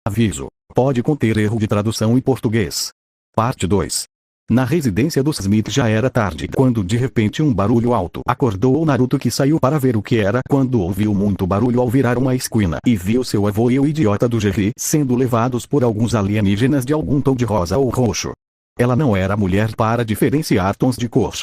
Aviso: pode conter erro de tradução em português. Parte 2. Na residência dos Smith já era tarde quando de repente um barulho alto acordou o Naruto, que saiu para ver o que era quando ouviu muito barulho ao virar uma esquina e viu seu avô e o idiota do Jerry sendo levados por alguns alienígenas de algum tom de rosa ou roxo. Ela não era mulher para diferenciar tons de cor.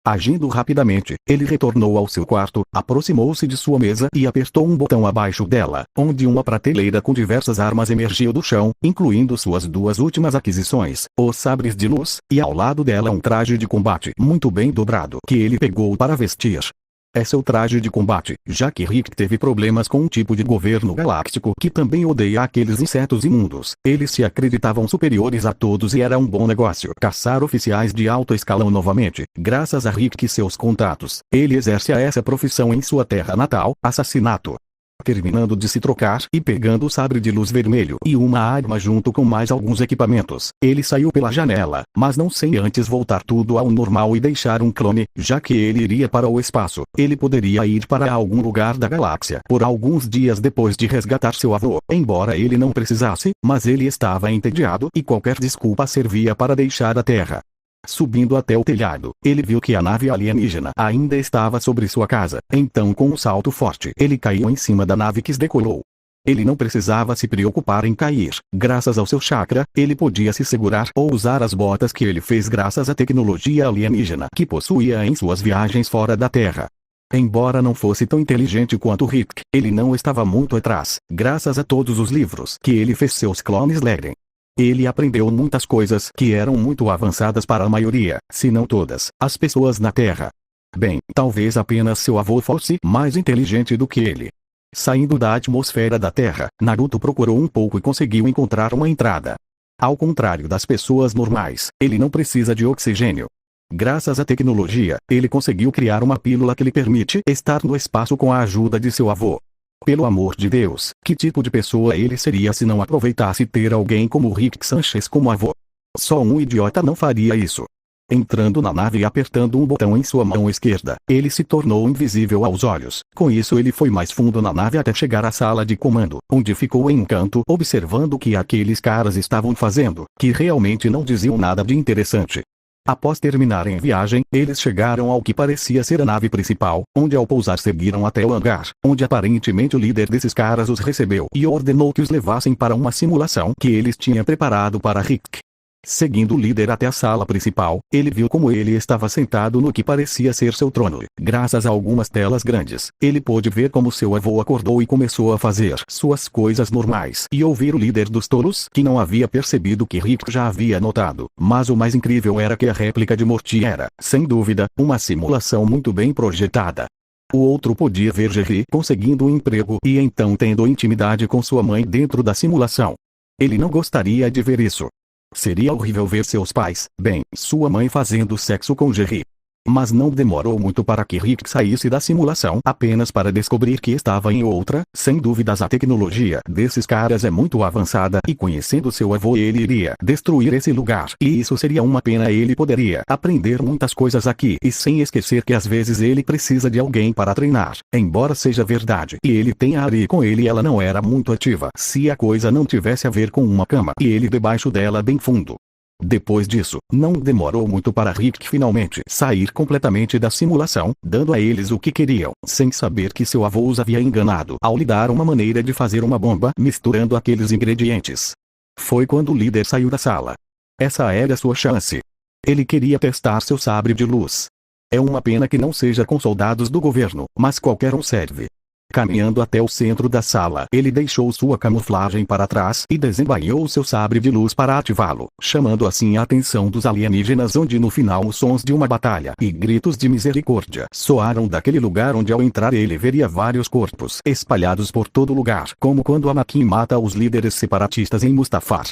Agindo rapidamente, ele retornou ao seu quarto, aproximou-se de sua mesa e apertou um botão abaixo dela, onde uma prateleira com diversas armas emergiu do chão, incluindo suas duas últimas aquisições, os sabres de luz, e ao lado dela um traje de combate muito bem dobrado que ele pegou para vestir. É seu traje de combate, já que Rick teve problemas com um tipo de governo galáctico que também odeia aqueles insetos imundos. Eles se acreditavam superiores a todos e era um bom negócio caçar oficiais de alto escalão novamente, graças a Rick e seus contatos. Ele exerce essa profissão em sua terra natal, assassinato. Terminando de se trocar e pegando o sabre de luz vermelho e uma arma junto com mais alguns equipamentos, ele saiu pela janela, mas não sem antes voltar tudo ao normal e deixar um clone, já que ele iria para o espaço. Ele poderia ir para algum lugar da galáxia por alguns dias depois de resgatar seu avô, embora ele não precisasse, mas ele estava entediado e qualquer desculpa servia para deixar a Terra. Subindo até o telhado, ele viu que a nave alienígena ainda estava sobre sua casa. Então, com um salto forte, ele caiu em cima da nave que decolou. Ele não precisava se preocupar em cair. Graças ao seu chakra, ele podia se segurar ou usar as botas que ele fez graças à tecnologia alienígena que possuía em suas viagens fora da Terra. Embora não fosse tão inteligente quanto Rick, ele não estava muito atrás, graças a todos os livros que ele fez seus clones lerem. Ele aprendeu muitas coisas que eram muito avançadas para a maioria, se não todas, as pessoas na Terra. Bem, talvez apenas seu avô fosse mais inteligente do que ele. Saindo da atmosfera da Terra, Naruto procurou um pouco e conseguiu encontrar uma entrada. Ao contrário das pessoas normais, ele não precisa de oxigênio. Graças à tecnologia, ele conseguiu criar uma pílula que lhe permite estar no espaço com a ajuda de seu avô. Pelo amor de Deus, que tipo de pessoa ele seria se não aproveitasse ter alguém como Rick Sanchez como avô? Só um idiota não faria isso. Entrando na nave e apertando um botão em sua mão esquerda, ele se tornou invisível aos olhos. Com isso ele foi mais fundo na nave até chegar à sala de comando, onde ficou em um canto observando o que aqueles caras estavam fazendo, que realmente não diziam nada de interessante. Após terminarem a viagem, eles chegaram ao que parecia ser a nave principal, onde ao pousar seguiram até o hangar, onde aparentemente o líder desses caras os recebeu e ordenou que os levassem para uma simulação que eles tinham preparado para Rick. Seguindo o líder até a sala principal, ele viu como ele estava sentado no que parecia ser seu trono. Graças a algumas telas grandes, ele pôde ver como seu avô acordou e começou a fazer suas coisas normais e ouvir o líder dos tolos, que não havia percebido que Rick já havia notado. Mas o mais incrível era que a réplica de Morty era, sem dúvida, uma simulação muito bem projetada. O outro podia ver Jerry conseguindo um emprego e então tendo intimidade com sua mãe dentro da simulação. Ele não gostaria de ver isso. Seria horrível ver seus pais, bem, sua mãe fazendo sexo com Jerry. Mas não demorou muito para que Rick saísse da simulação apenas para descobrir que estava em outra. Sem dúvidas a tecnologia desses caras é muito avançada e conhecendo seu avô ele iria destruir esse lugar. E isso seria uma pena, ele poderia aprender muitas coisas aqui e sem esquecer que às vezes ele precisa de alguém para treinar. Embora seja verdade e ele tenha a Ari com ele, ela não era muito ativa se a coisa não tivesse a ver com uma cama e ele debaixo dela bem fundo. Depois disso, não demorou muito para Rick finalmente sair completamente da simulação, dando a eles o que queriam, sem saber que seu avô os havia enganado ao lhe dar uma maneira de fazer uma bomba misturando aqueles ingredientes. Foi quando o líder saiu da sala. Essa era sua chance. Ele queria testar seu sabre de luz. É uma pena que não seja com soldados do governo, mas qualquer um serve. Caminhando até o centro da sala, ele deixou sua camuflagem para trás e desembainhou seu sabre de luz para ativá-lo, chamando assim a atenção dos alienígenas, onde no final os sons de uma batalha e gritos de misericórdia soaram daquele lugar onde ao entrar ele veria vários corpos espalhados por todo lugar, como quando Anakin mata os líderes separatistas em Mustafar.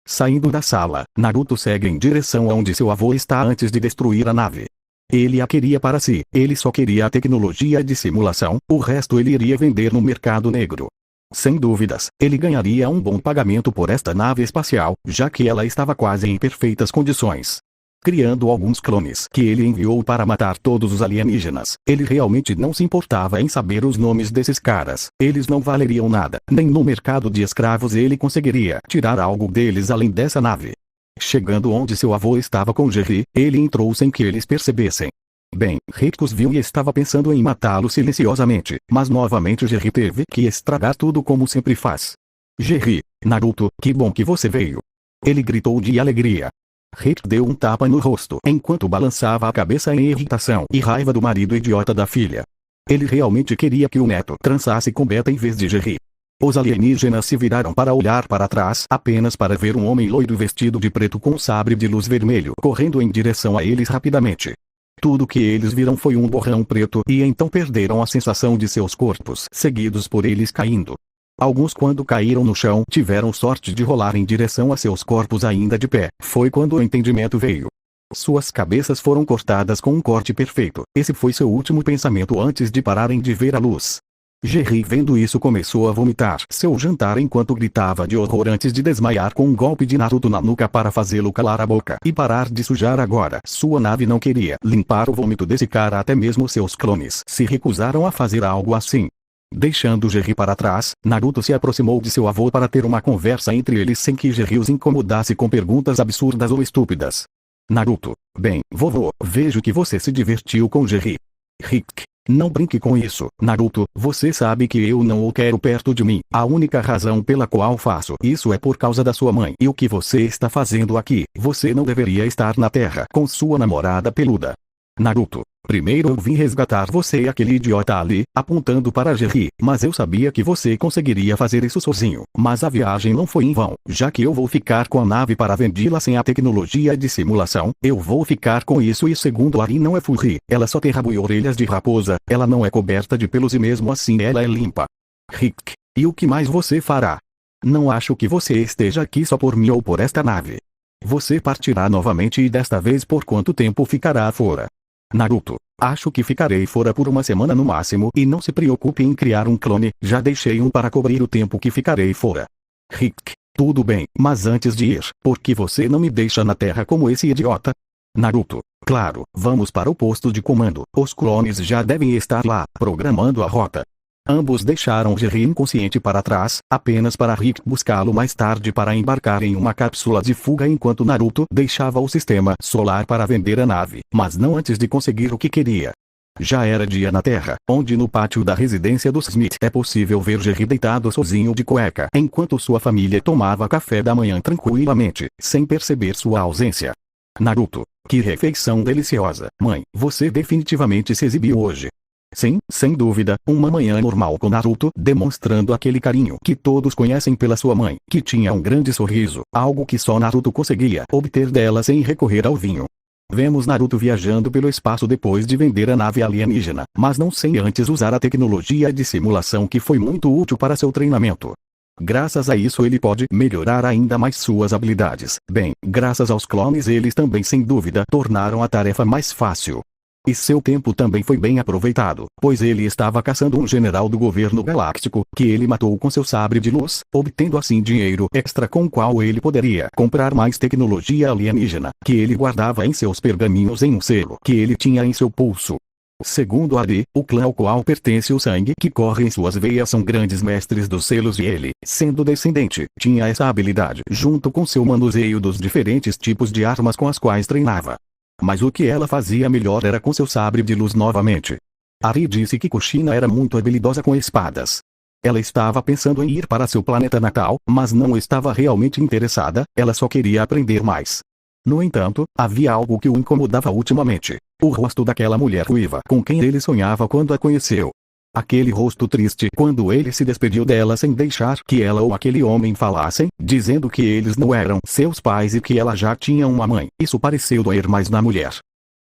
Saindo da sala, Naruto segue em direção aonde seu avô está antes de destruir a nave. Ele a queria para si, ele só queria a tecnologia de simulação, o resto ele iria vender no mercado negro. Sem dúvidas, ele ganharia um bom pagamento por esta nave espacial, já que ela estava quase em perfeitas condições. criando alguns clones que ele enviou para matar todos os alienígenas. Ele realmente não se importava em saber os nomes desses caras. Eles não valeriam nada. Nem no mercado de escravos ele conseguiria tirar algo deles além dessa nave. Chegando onde seu avô estava com Jerry, ele entrou sem que eles percebessem. Bem, Rick os viu e estava pensando em matá-lo silenciosamente, mas novamente Jerry teve que estragar tudo como sempre faz. Jerry, Naruto, que bom que você veio. Ele gritou de alegria. Rick deu um tapa no rosto enquanto balançava a cabeça em irritação e raiva do marido idiota da filha. Ele realmente queria que o neto trançasse com Beta em vez de Jerry. Os alienígenas se viraram para olhar para trás apenas para ver um homem loiro vestido de preto com um sabre de luz vermelho correndo em direção a eles rapidamente. Tudo que eles viram foi um borrão preto e então perderam a sensação de seus corpos seguidos por eles caindo. Alguns quando caíram no chão tiveram sorte de rolar em direção a seus corpos ainda de pé. Foi quando o entendimento veio. Suas cabeças foram cortadas com um corte perfeito. Esse foi seu último pensamento antes de pararem de ver a luz. Jerry vendo isso começou a vomitar seu jantar enquanto gritava de horror antes de desmaiar com um golpe de Naruto na nuca para fazê-lo calar a boca e parar de sujar agora. Sua nave não queria limpar o vômito desse cara, até mesmo seus clones se recusaram a fazer algo assim. Deixando Jerry para trás, Naruto se aproximou de seu avô para ter uma conversa entre eles sem que Jerry os incomodasse com perguntas absurdas ou estúpidas. Naruto, bem, vovô, vejo que você se divertiu com Jerry. Rick, não brinque com isso, Naruto, você sabe que eu não o quero perto de mim. A única razão pela qual faço isso é por causa da sua mãe. E o que você está fazendo aqui? Você não deveria estar na Terra com sua namorada peluda. Naruto, primeiro eu vim resgatar você e aquele idiota ali, apontando para Jerry, mas eu sabia que você conseguiria fazer isso sozinho. Mas a viagem não foi em vão, já que eu vou ficar com a nave para vendê-la sem a tecnologia de simulação, eu vou ficar com isso. E segundo Ari não é furry, ela só tem rabo e orelhas de raposa, ela não é coberta de pelos e mesmo assim ela é limpa. Rick, e o que mais você fará? Não acho que você esteja aqui só por mim ou por esta nave. Você partirá novamente e desta vez por quanto tempo ficará fora? Naruto, acho que ficarei fora por uma semana no máximo e não se preocupe em criar um clone, já deixei um para cobrir o tempo que ficarei fora. Rick, tudo bem, mas antes de ir, por que você não me deixa na Terra como esse idiota? Naruto, claro, vamos para o posto de comando, os clones já devem estar lá, programando a rota. Ambos deixaram Jerry inconsciente para trás, apenas para Rick buscá-lo mais tarde para embarcar em uma cápsula de fuga enquanto Naruto deixava o sistema solar para vender a nave, mas não antes de conseguir o que queria. Já era dia na Terra, onde no pátio da residência dos Smith é possível ver Jerry deitado sozinho de cueca, enquanto sua família tomava café da manhã tranquilamente, sem perceber sua ausência. Naruto, que refeição deliciosa, mãe, você definitivamente se exibiu hoje. Sim, sem dúvida, uma manhã normal com Naruto demonstrando aquele carinho que todos conhecem pela sua mãe, que tinha um grande sorriso, algo que só Naruto conseguia obter dela sem recorrer ao vinho. Vemos Naruto viajando pelo espaço depois de vender a nave alienígena, mas não sem antes usar a tecnologia de simulação que foi muito útil para seu treinamento. Graças a isso ele pode melhorar ainda mais suas habilidades. Bem, graças aos clones eles também sem dúvida tornaram a tarefa mais fácil. E seu tempo também foi bem aproveitado, pois ele estava caçando um general do governo galáctico, que ele matou com seu sabre de luz, obtendo assim dinheiro extra com o qual ele poderia comprar mais tecnologia alienígena, que ele guardava em seus pergaminhos em um selo que ele tinha em seu pulso. Segundo Ari, o clã ao qual pertence o sangue que corre em suas veias são grandes mestres dos selos e ele, sendo descendente, tinha essa habilidade junto com seu manuseio dos diferentes tipos de armas com as quais treinava. Mas o que ela fazia melhor era com seu sabre de luz novamente. Ari disse que Kushina era muito habilidosa com espadas. Ela estava pensando em ir para seu planeta natal, mas não estava realmente interessada, ela só queria aprender mais. No entanto, havia algo que o incomodava ultimamente. O rosto daquela mulher ruiva com quem ele sonhava quando a conheceu. Aquele rosto triste quando ele se despediu dela sem deixar que ela ou aquele homem falassem, dizendo que eles não eram seus pais e que ela já tinha uma mãe. Isso pareceu doer mais na mulher.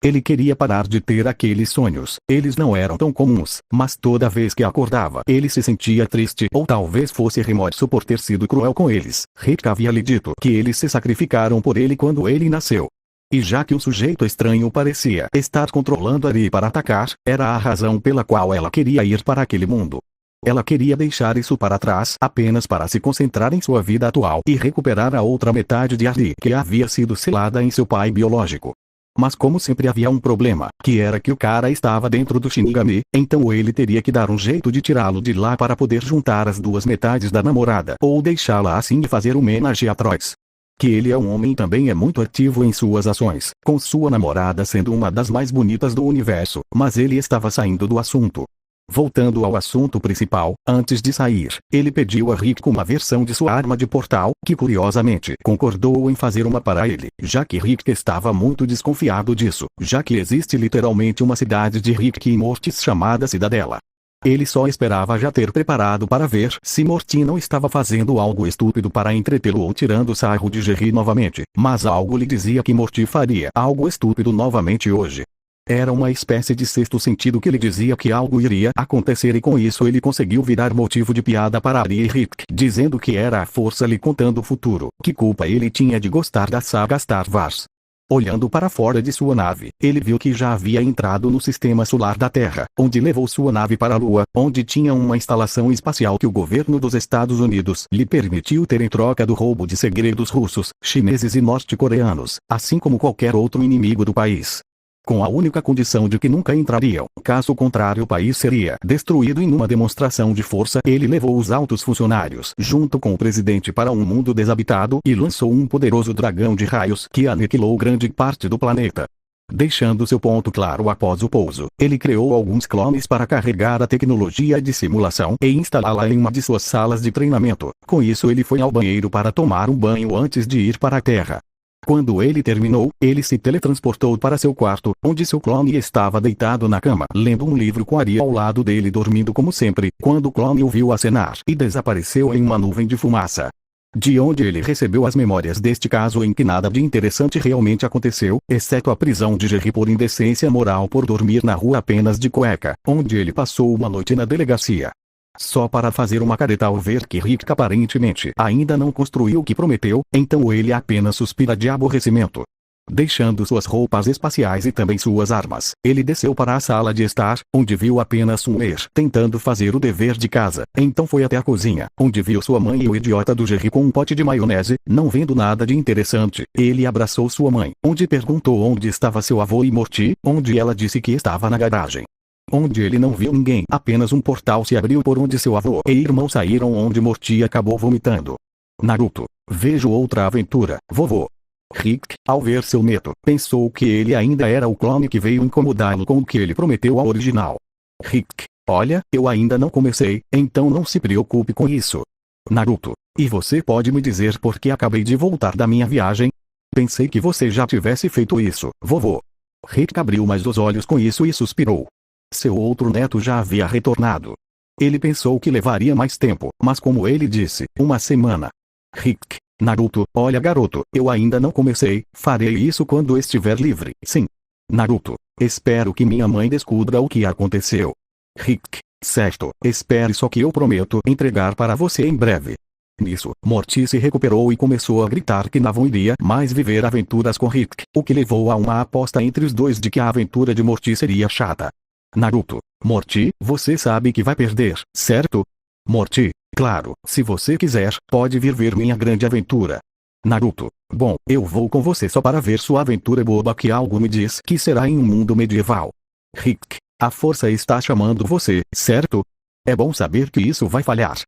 Ele queria parar de ter aqueles sonhos. Eles não eram tão comuns, mas toda vez que acordava ele se sentia triste ou talvez fosse remorso por ter sido cruel com eles. Rick havia lhe dito que eles se sacrificaram por ele quando ele nasceu. E já que o sujeito estranho parecia estar controlando Ari para atacar, era a razão pela qual ela queria ir para aquele mundo. Ela queria deixar isso para trás apenas para se concentrar em sua vida atual e recuperar a outra metade de Ari que havia sido selada em seu pai biológico. Mas como sempre havia um problema, que era que o cara estava dentro do Shinigami, então ele teria que dar um jeito de tirá-lo de lá para poder juntar as duas metades da namorada, ou deixá-la assim e fazer homenagem a Troyes. Que ele é um homem também é muito ativo em suas ações, com sua namorada sendo uma das mais bonitas do universo, mas ele estava saindo do assunto. Voltando ao assunto principal, antes de sair, ele pediu a Rick uma versão de sua arma de portal, que curiosamente concordou em fazer uma para ele, já que Rick estava muito desconfiado disso, já que existe literalmente uma cidade de Rick e Mortis chamada Cidadela. Ele só esperava já ter preparado para ver se Morty não estava fazendo algo estúpido para entretê-lo ou tirando sarro de Jerry novamente, mas algo lhe dizia que Morty faria algo estúpido novamente hoje. Era uma espécie de sexto sentido que lhe dizia que algo iria acontecer e com isso ele conseguiu virar motivo de piada para Arya e Rick, dizendo que era a força lhe contando o futuro, que culpa ele tinha de gostar da saga Star Wars. Olhando para fora de sua nave, ele viu que já havia entrado no sistema solar da Terra, onde levou sua nave para a Lua, onde tinha uma instalação espacial que o governo dos Estados Unidos lhe permitiu ter em troca do roubo de segredos russos, chineses e norte-coreanos, assim como qualquer outro inimigo do país. Com a única condição de que nunca entrariam, caso contrário o país seria destruído em uma demonstração de força. Ele levou os altos funcionários junto com o presidente para um mundo desabitado e lançou um poderoso dragão de raios que aniquilou grande parte do planeta. Deixando seu ponto claro após o pouso, ele criou alguns clones para carregar a tecnologia de simulação e instalá-la em uma de suas salas de treinamento. Com isso ele foi ao banheiro para tomar um banho antes de ir para a Terra. Quando ele terminou, ele se teletransportou para seu quarto, onde seu clone estava deitado na cama, lendo um livro com Arya ao lado dele dormindo como sempre, quando o clone o viu acenar e desapareceu em uma nuvem de fumaça. De onde ele recebeu as memórias deste caso em que nada de interessante realmente aconteceu, exceto a prisão de Jerry por indecência moral por dormir na rua apenas de cueca, onde ele passou uma noite na delegacia. Só para fazer uma careta ao ver que Rick aparentemente ainda não construiu o que prometeu, então ele apenas suspira de aborrecimento. Deixando suas roupas espaciais e também suas armas, ele desceu para a sala de estar, onde viu apenas Summer tentando fazer o dever de casa. Então foi até a cozinha, onde viu sua mãe e o idiota do Jerry com um pote de maionese. Não vendo nada de interessante, ele abraçou sua mãe, onde perguntou onde estava seu avô e Morty, onde ela disse que estava na garagem. Onde ele não viu ninguém, apenas um portal se abriu por onde seu avô e irmão saíram, onde Morty acabou vomitando. Naruto, vejo outra aventura, vovô. Rick, ao ver seu neto, pensou que ele ainda era o clone que veio incomodá-lo com o que ele prometeu ao original. Rick, olha, eu ainda não comecei, então não se preocupe com isso. Naruto, e você pode me dizer por que acabei de voltar da minha viagem? Pensei que você já tivesse feito isso, vovô. Rick abriu mais os olhos com isso e suspirou. Seu outro neto já havia retornado. Ele pensou que levaria mais tempo, mas como ele disse, uma semana. Rick, Naruto, olha garoto, eu ainda não comecei, farei isso quando estiver livre, sim. Naruto, espero que minha mãe descubra o que aconteceu. Rick, certo, espere só que eu prometo entregar para você em breve. Nisso, Morty se recuperou e começou a gritar que não iria mais viver aventuras com Rick, o que levou a uma aposta entre os dois de que a aventura de Morty seria chata. Naruto, Morty, você sabe que vai perder, certo? Morty, claro, se você quiser, pode vir ver minha grande aventura. Naruto, bom, eu vou com você só para ver sua aventura boba que algo me diz que será em um mundo medieval. Rick, a força está chamando você, certo? É bom saber que isso vai falhar.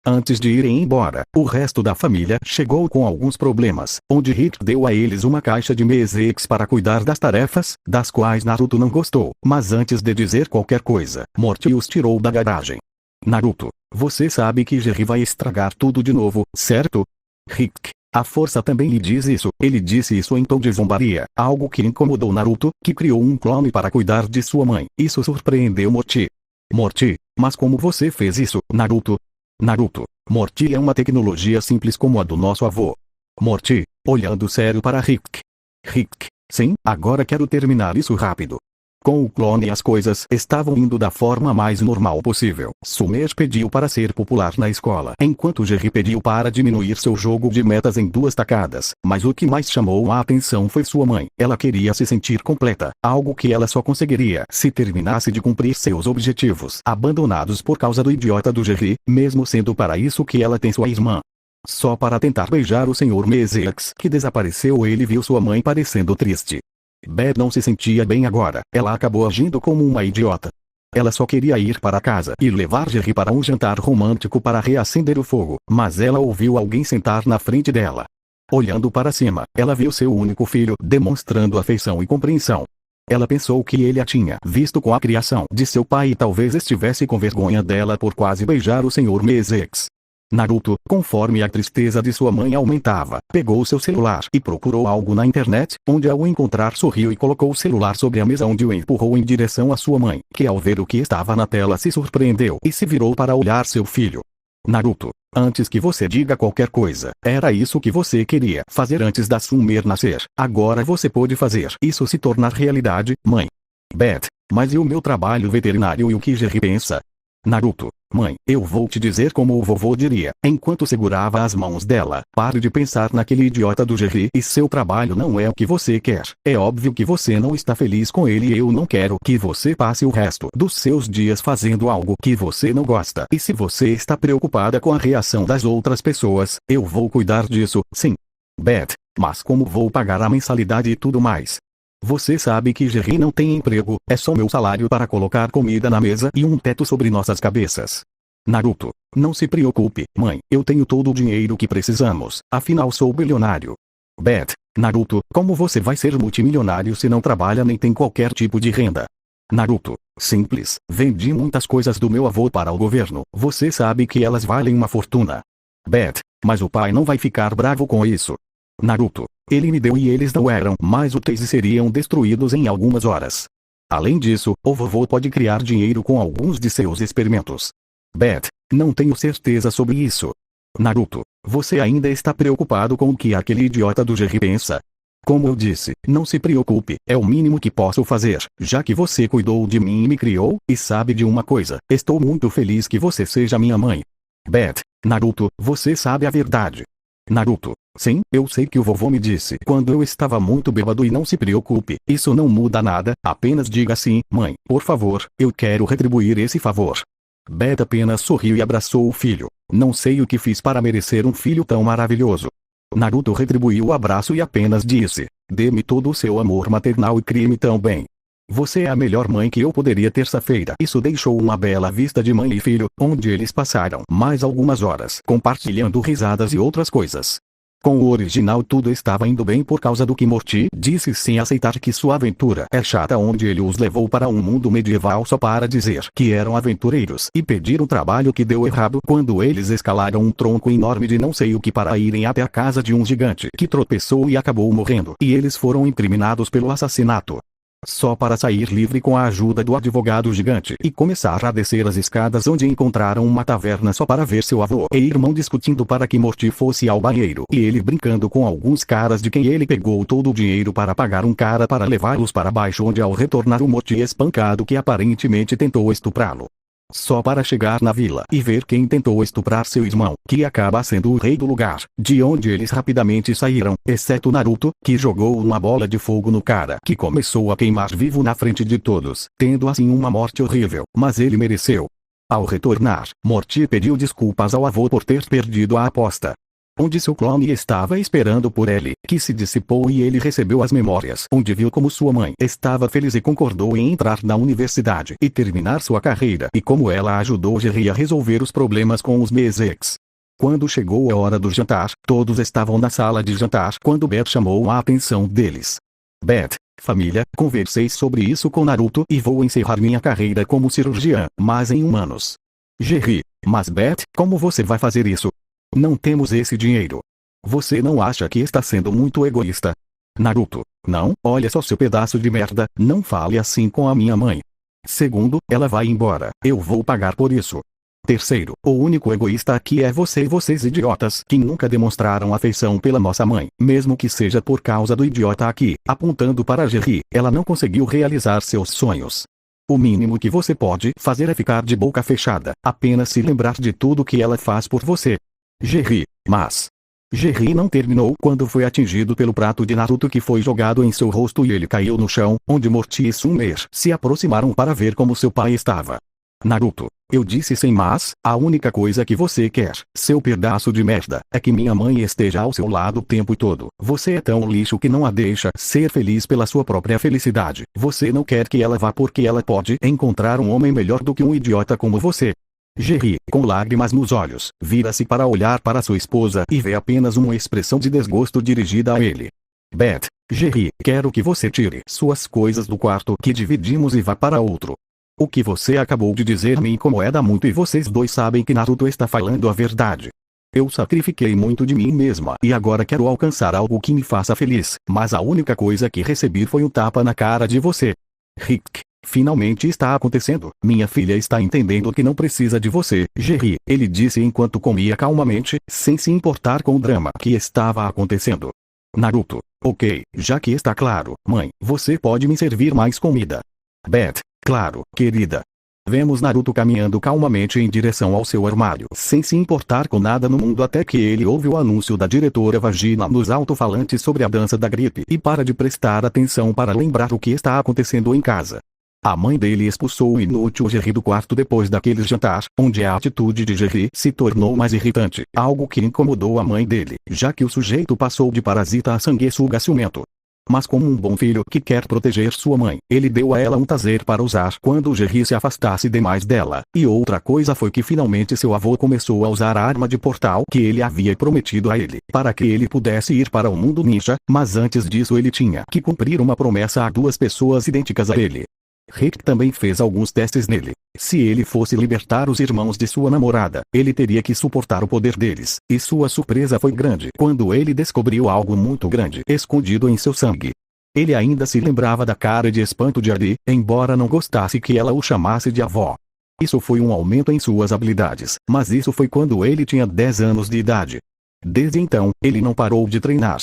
Antes de irem embora, o resto da família chegou com alguns problemas, onde Rick deu a eles uma caixa de Mezex para cuidar das tarefas, das quais Naruto não gostou, mas antes de dizer qualquer coisa, Morty os tirou da garagem. Naruto, você sabe que Jerry vai estragar tudo de novo, certo? Rick, a força também lhe diz isso. Ele disse isso em tom de zombaria, algo que incomodou Naruto, que criou um clone para cuidar de sua mãe. Isso surpreendeu Morty. Morty, mas como você fez isso, Naruto? Naruto, Morty é uma tecnologia simples como a do nosso avô. Morty, olhando sério para Rick. Rick, sim, agora quero terminar isso rápido. Com o clone as coisas estavam indo da forma mais normal possível. Summer pediu para ser popular na escola, enquanto Jerry pediu para diminuir seu jogo de metas em 2 tacadas. Mas o que mais chamou a atenção foi sua mãe. Ela queria se sentir completa, algo que ela só conseguiria se terminasse de cumprir seus objetivos, abandonados por causa do idiota do Jerry, mesmo sendo para isso que ela tem sua irmã. Só para tentar beijar o Sr. Mezex que desapareceu, ele viu sua mãe parecendo triste. Beth não se sentia bem agora, ela acabou agindo como uma idiota. Ela só queria ir para casa e levar Jerry para um jantar romântico para reacender o fogo, mas ela ouviu alguém sentar na frente dela. Olhando para cima, ela viu seu único filho demonstrando afeição e compreensão. Ela pensou que ele a tinha visto com a criação de seu pai e talvez estivesse com vergonha dela por quase beijar o Sr. Mezex. Naruto, conforme a tristeza de sua mãe aumentava, pegou seu celular e procurou algo na internet, onde ao encontrar sorriu e colocou o celular sobre a mesa onde o empurrou em direção à sua mãe, que ao ver o que estava na tela se surpreendeu e se virou para olhar seu filho. Naruto, antes que você diga qualquer coisa, era isso que você queria fazer antes da Summer nascer. Agora você pode fazer isso se tornar realidade, mãe. Beth, mas e o meu trabalho veterinário e o que Jerry pensa? Naruto, mãe, eu vou te dizer como o vovô diria, enquanto segurava as mãos dela. Pare de pensar naquele idiota do Jerry e seu trabalho não é o que você quer. É óbvio que você não está feliz com ele e eu não quero que você passe o resto dos seus dias fazendo algo que você não gosta. E se você está preocupada com a reação das outras pessoas, eu vou cuidar disso, sim. Beth, mas como vou pagar a mensalidade e tudo mais? Você sabe que Jerry não tem emprego, é só meu salário para colocar comida na mesa e um teto sobre nossas cabeças. Naruto, não se preocupe, mãe, eu tenho todo o dinheiro que precisamos, afinal sou bilionário. Beth, Naruto, como você vai ser multimilionário se não trabalha nem tem qualquer tipo de renda? Naruto, simples, vendi muitas coisas do meu avô para o governo, você sabe que elas valem uma fortuna. Beth, mas o pai não vai ficar bravo com isso. Naruto, ele me deu e eles não eram mais úteis e seriam destruídos em algumas horas. Além disso, o vovô pode criar dinheiro com alguns de seus experimentos. Beth, não tenho certeza sobre isso. Naruto, você ainda está preocupado com o que aquele idiota do Jerry pensa? Como eu disse, não se preocupe, é o mínimo que posso fazer, já que você cuidou de mim e me criou, e sabe de uma coisa, estou muito feliz que você seja minha mãe. Beth, Naruto, você sabe a verdade. Naruto, sim, eu sei que o vovô me disse quando eu estava muito bêbado e não se preocupe, isso não muda nada, apenas diga sim, mãe, por favor, eu quero retribuir esse favor. Beth apenas sorriu e abraçou o filho. Não sei o que fiz para merecer um filho tão maravilhoso. Naruto retribuiu o abraço e apenas disse, dê-me todo o seu amor maternal e crie-me tão bem. Você é a melhor mãe que eu poderia terça-feira. Isso deixou uma bela vista de mãe e filho, onde eles passaram mais algumas horas compartilhando risadas e outras coisas. Com o original tudo estava indo bem por causa do que Morty disse sem aceitar que sua aventura é chata, onde ele os levou para um mundo medieval só para dizer que eram aventureiros e pedir um trabalho que deu errado quando eles escalaram um tronco enorme de não sei o que para irem até a casa de um gigante que tropeçou e acabou morrendo e eles foram incriminados pelo assassinato. Só para sair livre com a ajuda do advogado gigante e começar a descer as escadas, onde encontraram uma taverna só para ver seu avô e irmão discutindo para que Morty fosse ao banheiro e ele brincando com alguns caras de quem ele pegou todo o dinheiro para pagar um cara para levá-los para baixo, onde ao retornar o Morty espancado que aparentemente tentou estuprá-lo. Só para chegar na vila e ver quem tentou estuprar seu irmão, que acaba sendo o rei do lugar, de onde eles rapidamente saíram, exceto Naruto, que jogou uma bola de fogo no cara que começou a queimar vivo na frente de todos, tendo assim uma morte horrível, mas ele mereceu. Ao retornar, Morty pediu desculpas ao avô por ter perdido a aposta, onde seu clone estava esperando por ele, que se dissipou e ele recebeu as memórias, onde viu como sua mãe estava feliz e concordou em entrar na universidade e terminar sua carreira, e como ela ajudou Jerry a resolver os problemas com os Mezex. Quando chegou a hora do jantar, todos estavam na sala de jantar quando Beth chamou a atenção deles. Beth, família, conversei sobre isso com Naruto e vou encerrar minha carreira como cirurgiã, mas em humanos. Jerry, mas Beth, como você vai fazer isso? Não temos esse dinheiro. Você não acha que está sendo muito egoísta? Naruto, não, olha só seu pedaço de merda, não fale assim com a minha mãe. Segundo, ela vai embora, eu vou pagar por isso. Terceiro, o único egoísta aqui é você e vocês idiotas que nunca demonstraram afeição pela nossa mãe, mesmo que seja por causa do idiota aqui, apontando para Jerry, ela não conseguiu realizar seus sonhos. O mínimo que você pode fazer é ficar de boca fechada, apenas se lembrar de tudo que ela faz por você. Jerry, mas... Jerry não terminou quando foi atingido pelo prato de Naruto que foi jogado em seu rosto e ele caiu no chão, onde Morty e Summer se aproximaram para ver como seu pai estava. Naruto, Eu disse sem mas, a única coisa que você quer, seu pedaço de merda, é que minha mãe esteja ao seu lado o tempo todo. Você é tão lixo que não a deixa ser feliz pela sua própria felicidade. Você não quer que ela vá porque ela pode encontrar um homem melhor do que um idiota como você. Jerry, com lágrimas nos olhos, vira-se para olhar para sua esposa e vê apenas uma expressão de desgosto dirigida a ele. Beth, Jerry, quero que você tire suas coisas do quarto que dividimos e vá para outro. O que você acabou de dizer me incomoda muito e vocês dois sabem que Naruto está falando a verdade. Eu sacrifiquei muito de mim mesma e agora quero alcançar algo que me faça feliz, mas a única coisa que recebi foi um tapa na cara de você. Rick, finalmente está acontecendo. Minha filha está entendendo que não precisa de você, Jerry, ele disse enquanto comia calmamente, sem se importar com o drama que estava acontecendo. Naruto, ok, já que está claro, mãe, você pode me servir mais comida. Beth, claro, querida. Vemos Naruto caminhando calmamente em direção ao seu armário, sem se importar com nada no mundo até que ele ouve o anúncio da diretora Vagina nos alto-falantes sobre a dança da gripe e para de prestar atenção para lembrar o que está acontecendo em casa. A mãe dele expulsou o inútil Jerry do quarto depois daquele jantar, onde a atitude de Jerry se tornou mais irritante, algo que incomodou a mãe dele, já que o sujeito passou de parasita a sanguessuga ciumento. Mas como um bom filho que quer proteger sua mãe, ele deu a ela um taser para usar quando Jerry se afastasse demais dela. E outra coisa foi que finalmente seu avô começou a usar a arma de portal que ele havia prometido a ele, para que ele pudesse ir para o mundo ninja, mas antes disso ele tinha que cumprir uma promessa a duas pessoas idênticas a ele. Rick também fez alguns testes nele. Se ele fosse libertar os irmãos de sua namorada, ele teria que suportar o poder deles, e sua surpresa foi grande quando ele descobriu algo muito grande escondido em seu sangue. Ele ainda se lembrava da cara de espanto de Ali, embora não gostasse que ela o chamasse de avó. Isso foi um aumento em suas habilidades, mas isso foi quando ele tinha 10 anos de idade. Desde então, ele não parou de treinar.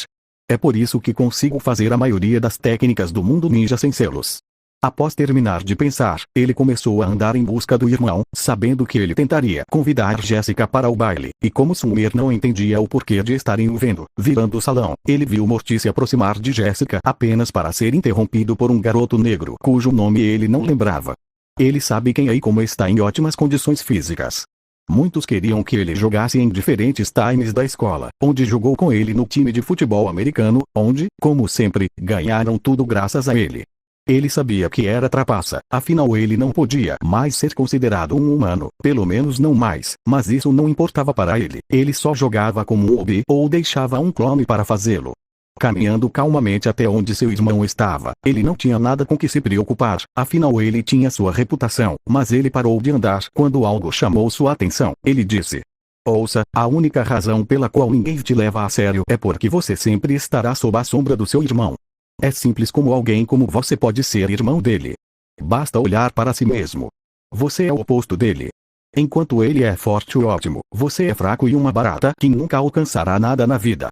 É por isso que consigo fazer a maioria das técnicas do mundo ninja sem selos. Após terminar de pensar, ele começou a andar em busca do irmão, sabendo que ele tentaria convidar Jessica para o baile, e como Summer não entendia o porquê de estarem o vendo, virando o salão, ele viu Morty se aproximar de Jessica apenas para ser interrompido por um garoto negro cujo nome ele não lembrava. Ele sabe quem é e como está em ótimas condições físicas. Muitos queriam que ele jogasse em diferentes times da escola, onde jogou com ele no time de futebol americano, onde, como sempre, ganharam tudo graças a ele. Ele sabia que era trapaça, afinal ele não podia mais ser considerado um humano, pelo menos não mais, mas isso não importava para ele, ele só jogava como um hobby ou deixava um clone para fazê-lo. Caminhando calmamente até onde seu irmão estava, ele não tinha nada com que se preocupar, afinal ele tinha sua reputação, mas ele parou de andar quando algo chamou sua atenção. Ele disse: ouça, a única razão pela qual ninguém te leva a sério é porque você sempre estará sob a sombra do seu irmão. É simples como alguém como você pode ser irmão dele. Basta olhar para si mesmo. Você é o oposto dele. Enquanto ele é forte e ótimo, você é fraco e uma barata que nunca alcançará nada na vida.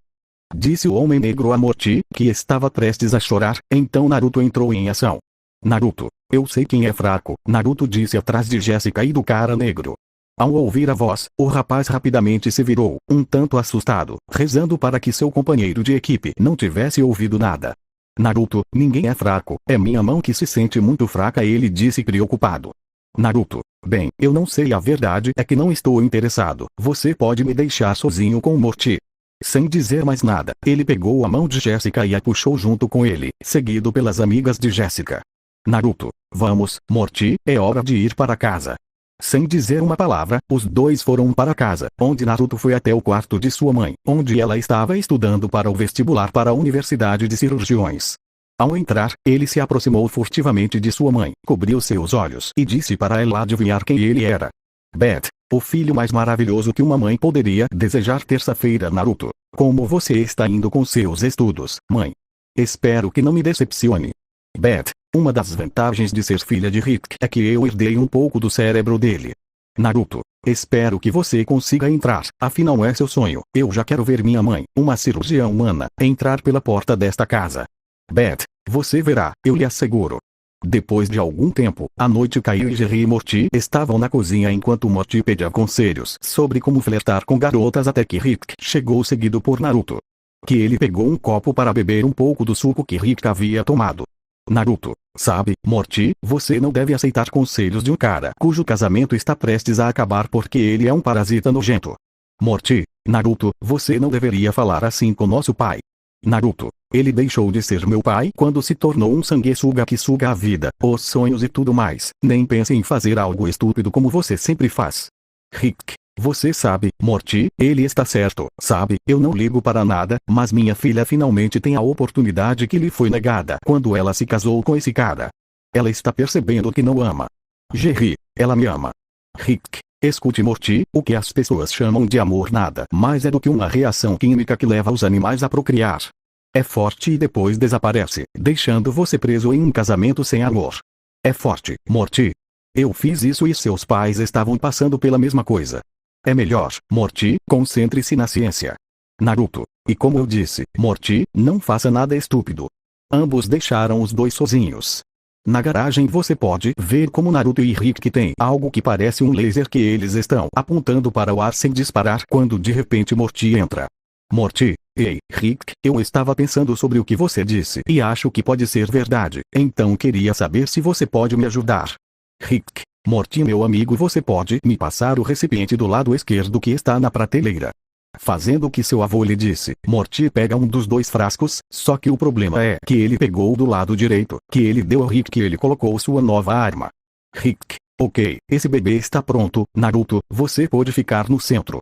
Disse o homem negro a Morty, que estava prestes a chorar, então Naruto entrou em ação. Naruto, eu sei quem é fraco, Naruto disse atrás de Jessica e do cara negro. Ao ouvir a voz, o rapaz rapidamente se virou, um tanto assustado, rezando para que seu companheiro de equipe não tivesse ouvido nada. Naruto, ninguém é fraco, é minha mão que se sente muito fraca, ele disse preocupado. Naruto, bem, eu não sei, a verdade é que não estou interessado, você pode me deixar sozinho com Morty. Sem dizer mais nada, ele pegou a mão de Jessica e a puxou junto com ele, seguido pelas amigas de Jessica. Naruto, vamos, Morty, é hora de ir para casa. Sem dizer uma palavra, os dois foram para casa, onde Naruto foi até o quarto de sua mãe, onde ela estava estudando para o vestibular para a Universidade de Cirurgiões. Ao entrar, ele se aproximou furtivamente de sua mãe, cobriu seus olhos e disse para ela adivinhar quem ele era. Beth, o filho mais maravilhoso que uma mãe poderia desejar. Terça-feira. Naruto, como você está indo com seus estudos, mãe? Espero que não me decepcione. Beth, uma das vantagens de ser filha de Rick é que eu herdei um pouco do cérebro dele. Naruto, espero que você consiga entrar, afinal é seu sonho. Eu já quero ver minha mãe, uma cirurgiã humana, entrar pela porta desta casa. Beth, você verá, eu lhe asseguro. Depois de algum tempo, a noite caiu e Jerry e Morty estavam na cozinha enquanto Morty pedia conselhos sobre como flertar com garotas até que Rick chegou seguido por Naruto. Que ele pegou um copo para beber um pouco do suco que Rick havia tomado. Naruto, sabe, Morty, você não deve aceitar conselhos de um cara cujo casamento está prestes a acabar porque ele é um parasita nojento. Morty, Naruto, você não deveria falar assim com nosso pai. Naruto, ele deixou de ser meu pai quando se tornou um sanguessuga que suga a vida, os sonhos e tudo mais. Nem pense em fazer algo estúpido como você sempre faz. Rick, você sabe, Morty, ele está certo, sabe, eu não ligo para nada, mas minha filha finalmente tem a oportunidade que lhe foi negada quando ela se casou com esse cara. Ela está percebendo que não ama. Jerry, ela me ama. Rick, escute Morty, o que as pessoas chamam de amor nada mais é do que uma reação química que leva os animais a procriar. É forte e depois desaparece, deixando você preso em um casamento sem amor. É forte, Morty. Eu fiz isso e seus pais estavam passando pela mesma coisa. É melhor, Morty, concentre-se na ciência. Naruto, e como eu disse, Morty, não faça nada estúpido. Ambos deixaram os dois sozinhos. Na garagem você pode ver como Naruto e Rick têm algo que parece um laser que eles estão apontando para o ar sem disparar quando de repente Morty entra. Morty, ei, Rick, eu estava pensando sobre o que você disse e acho que pode ser verdade, então queria saber se você pode me ajudar. Rick, Morty meu amigo, você pode me passar o recipiente do lado esquerdo que está na prateleira. Fazendo o que seu avô lhe disse, Morty pega um dos dois frascos, só que o problema é que ele pegou do lado direito, que ele deu ao Rick e ele colocou sua nova arma. Rick, ok, esse bebê está pronto, Naruto, você pode ficar no centro.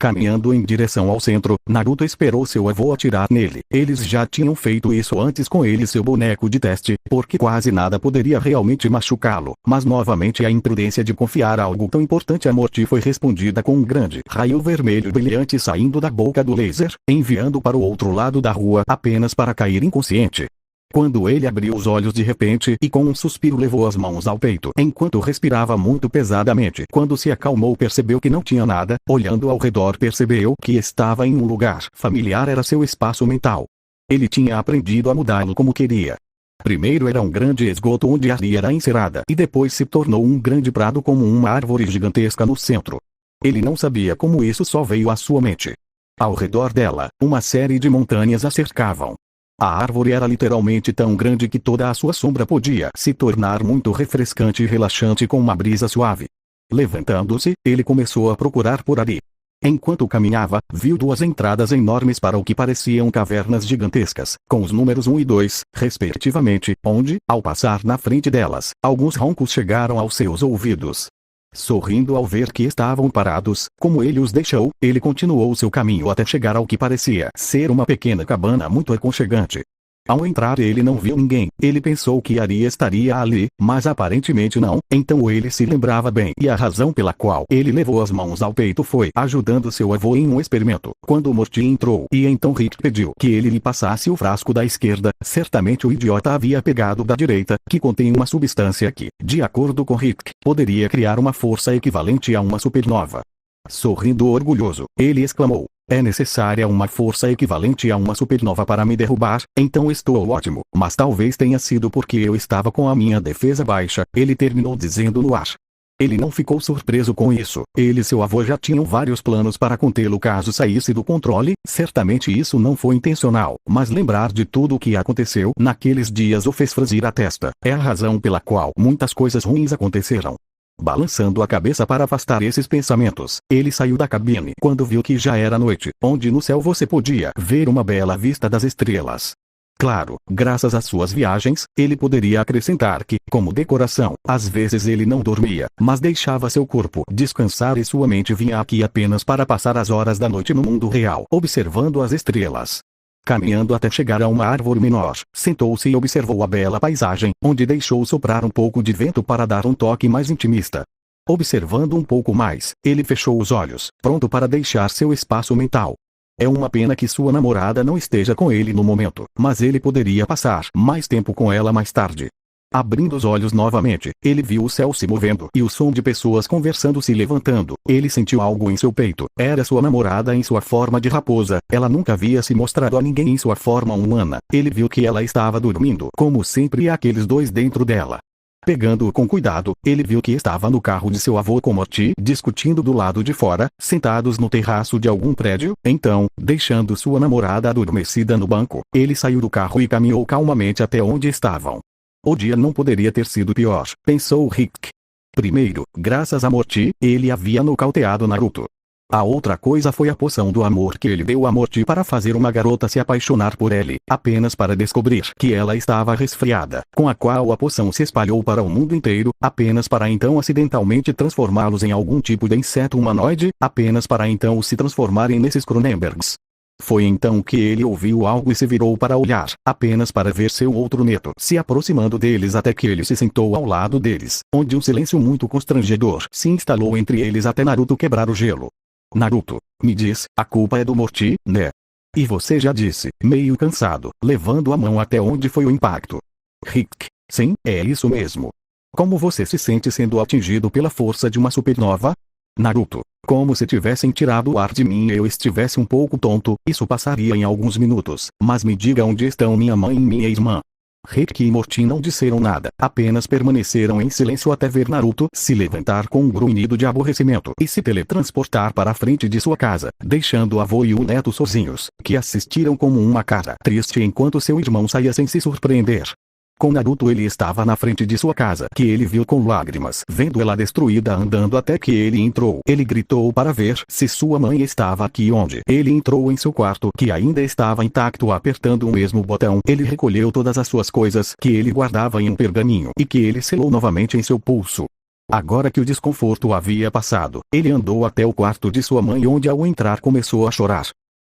Caminhando em direção ao centro, Naruto esperou seu avô atirar nele. Eles já tinham feito isso antes com ele e seu boneco de teste, porque quase nada poderia realmente machucá-lo. Mas novamente a imprudência de confiar algo tão importante a Morty foi respondida com um grande raio vermelho brilhante saindo da boca do laser, enviando para o outro lado da rua apenas para cair inconsciente. Quando ele abriu os olhos de repente e com um suspiro levou as mãos ao peito enquanto respirava muito pesadamente. Quando se acalmou percebeu que não tinha nada, olhando ao redor percebeu que estava em um lugar familiar, era seu espaço mental. Ele tinha aprendido a mudá-lo como queria. Primeiro era um grande esgoto onde a areia era encerada e depois se tornou um grande prado como uma árvore gigantesca no centro. Ele não sabia como isso só veio à sua mente. Ao redor dela, uma série de montanhas a cercavam. A árvore era literalmente tão grande que toda a sua sombra podia se tornar muito refrescante e relaxante com uma brisa suave. Levantando-se, ele começou a procurar por ali. Enquanto caminhava, viu duas entradas enormes para o que pareciam cavernas gigantescas, com os números 1 e 2, respectivamente, onde, ao passar na frente delas, alguns roncos chegaram aos seus ouvidos. Sorrindo ao ver que estavam parados, como ele os deixou, ele continuou seu caminho até chegar ao que parecia ser uma pequena cabana muito aconchegante. Ao entrar ele não viu ninguém, ele pensou que Ari estaria ali, mas aparentemente não, então ele se lembrava bem e a razão pela qual ele levou as mãos ao peito foi ajudando seu avô em um experimento. Quando Morty entrou e então Rick pediu que ele lhe passasse o frasco da esquerda, certamente o idiota havia pegado da direita, que contém uma substância que, de acordo com Rick, poderia criar uma força equivalente a uma supernova. Sorrindo orgulhoso, ele exclamou: é necessária uma força equivalente a uma supernova para me derrubar, então estou ótimo, mas talvez tenha sido porque eu estava com a minha defesa baixa, ele terminou dizendo no ar. Ele não ficou surpreso com isso, ele e seu avô já tinham vários planos para contê-lo caso saísse do controle, certamente isso não foi intencional, mas lembrar de tudo o que aconteceu naqueles dias o fez franzir a testa, é a razão pela qual muitas coisas ruins aconteceram. Balançando a cabeça para afastar esses pensamentos, ele saiu da cabine quando viu que já era noite, onde no céu você podia ver uma bela vista das estrelas. Claro, graças às suas viagens, ele poderia acrescentar que, como decoração, às vezes ele não dormia, mas deixava seu corpo descansar e sua mente vinha aqui apenas para passar as horas da noite no mundo real, observando as estrelas. Caminhando até chegar a uma árvore menor, sentou-se e observou a bela paisagem, onde deixou soprar um pouco de vento para dar um toque mais intimista. Observando um pouco mais, ele fechou os olhos, pronto para deixar seu espaço mental. É uma pena que sua namorada não esteja com ele no momento, mas ele poderia passar mais tempo com ela mais tarde. Abrindo os olhos novamente, ele viu o céu se movendo e o som de pessoas conversando se levantando. Ele sentiu algo em seu peito. Era sua namorada em sua forma de raposa. Ela nunca havia se mostrado a ninguém em sua forma humana. Ele viu que ela estava dormindo, como sempre, e aqueles dois dentro dela. Pegando-o com cuidado, ele viu que estava no carro de seu avô com Morty, discutindo do lado de fora, sentados no terraço de algum prédio. Então, deixando sua namorada adormecida no banco, ele saiu do carro e caminhou calmamente até onde estavam. O dia não poderia ter sido pior, pensou Rick. Primeiro, graças a Morty, ele havia nocauteado Naruto. A outra coisa foi a poção do amor que ele deu a Morty para fazer uma garota se apaixonar por ele, apenas para descobrir que ela estava resfriada, com a qual a poção se espalhou para o mundo inteiro, apenas para então acidentalmente transformá-los em algum tipo de inseto humanoide, apenas para então se transformarem nesses Cronenbergs. Foi então que ele ouviu algo e se virou para olhar, apenas para ver seu outro neto se aproximando deles até que ele se sentou ao lado deles, onde um silêncio muito constrangedor se instalou entre eles até Naruto quebrar o gelo. Naruto, me diz, a culpa é do Morty, né? E você já disse, meio cansado, levando a mão até onde foi o impacto. Rick, sim, é isso mesmo. Como você se sente sendo atingido pela força de uma supernova? Naruto, como se tivessem tirado o ar de mim e eu estivesse um pouco tonto, isso passaria em alguns minutos, mas me diga onde estão minha mãe e minha irmã. Rick e Morty não disseram nada, apenas permaneceram em silêncio até ver Naruto se levantar com um grunhido de aborrecimento e se teletransportar para a frente de sua casa, deixando o avô e o neto sozinhos, que assistiram como uma cara triste enquanto seu irmão saía sem se surpreender. Com Naruto ele estava na frente de sua casa, que ele viu com lágrimas, vendo ela destruída andando até que ele entrou. Ele gritou para ver se sua mãe estava aqui onde ele entrou em seu quarto, que ainda estava intacto apertando o mesmo botão. Ele recolheu todas as suas coisas, que ele guardava em um pergaminho, e que ele selou novamente em seu pulso. Agora que o desconforto havia passado, ele andou até o quarto de sua mãe onde ao entrar começou a chorar.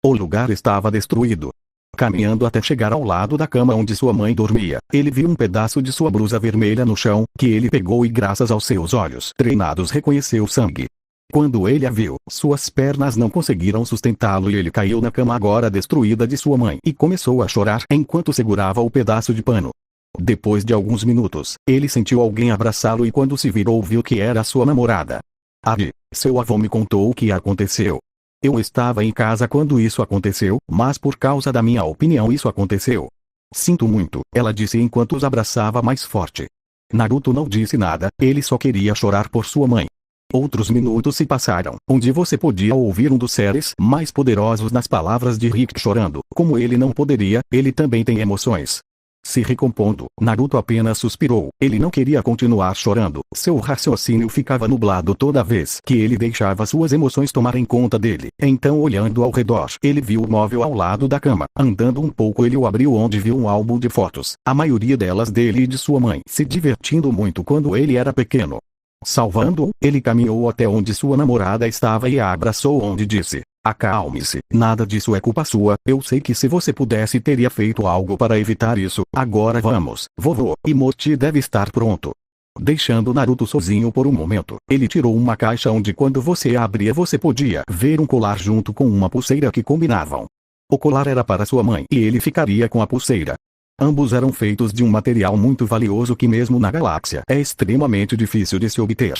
O lugar estava destruído. Caminhando até chegar ao lado da cama onde sua mãe dormia, ele viu um pedaço de sua blusa vermelha no chão, que ele pegou e graças aos seus olhos treinados reconheceu sangue. Quando ele a viu, suas pernas não conseguiram sustentá-lo e ele caiu na cama agora destruída de sua mãe e começou a chorar enquanto segurava o pedaço de pano. Depois de alguns minutos, ele sentiu alguém abraçá-lo e quando se virou viu que era sua namorada. Ari, seu avô me contou o que aconteceu. Eu estava em casa quando isso aconteceu, mas por causa da minha opinião isso aconteceu. Sinto muito, ela disse enquanto os abraçava mais forte. Naruto não disse nada, ele só queria chorar por sua mãe. Outros minutos se passaram, onde você podia ouvir um dos seres mais poderosos nas palavras de Rick chorando. Como ele não poderia, ele também tem emoções. Se recompondo, Naruto apenas suspirou. Ele não queria continuar chorando. Seu raciocínio ficava nublado toda vez que ele deixava suas emoções tomarem conta dele. Então olhando ao redor, ele viu o móvel ao lado da cama. Andando um pouco ele o abriu onde viu um álbum de fotos. A maioria delas dele e de sua mãe, se divertindo muito quando ele era pequeno. Salvando-o, ele caminhou até onde sua namorada estava e a abraçou onde disse: acalme-se, nada disso é culpa sua, eu sei que se você pudesse teria feito algo para evitar isso. Agora vamos, vovô, e Morty deve estar pronto. Deixando Naruto sozinho por um momento, ele tirou uma caixa onde quando você a abria você podia ver um colar junto com uma pulseira que combinavam. O colar era para sua mãe e ele ficaria com a pulseira. Ambos eram feitos de um material muito valioso que mesmo na galáxia é extremamente difícil de se obter.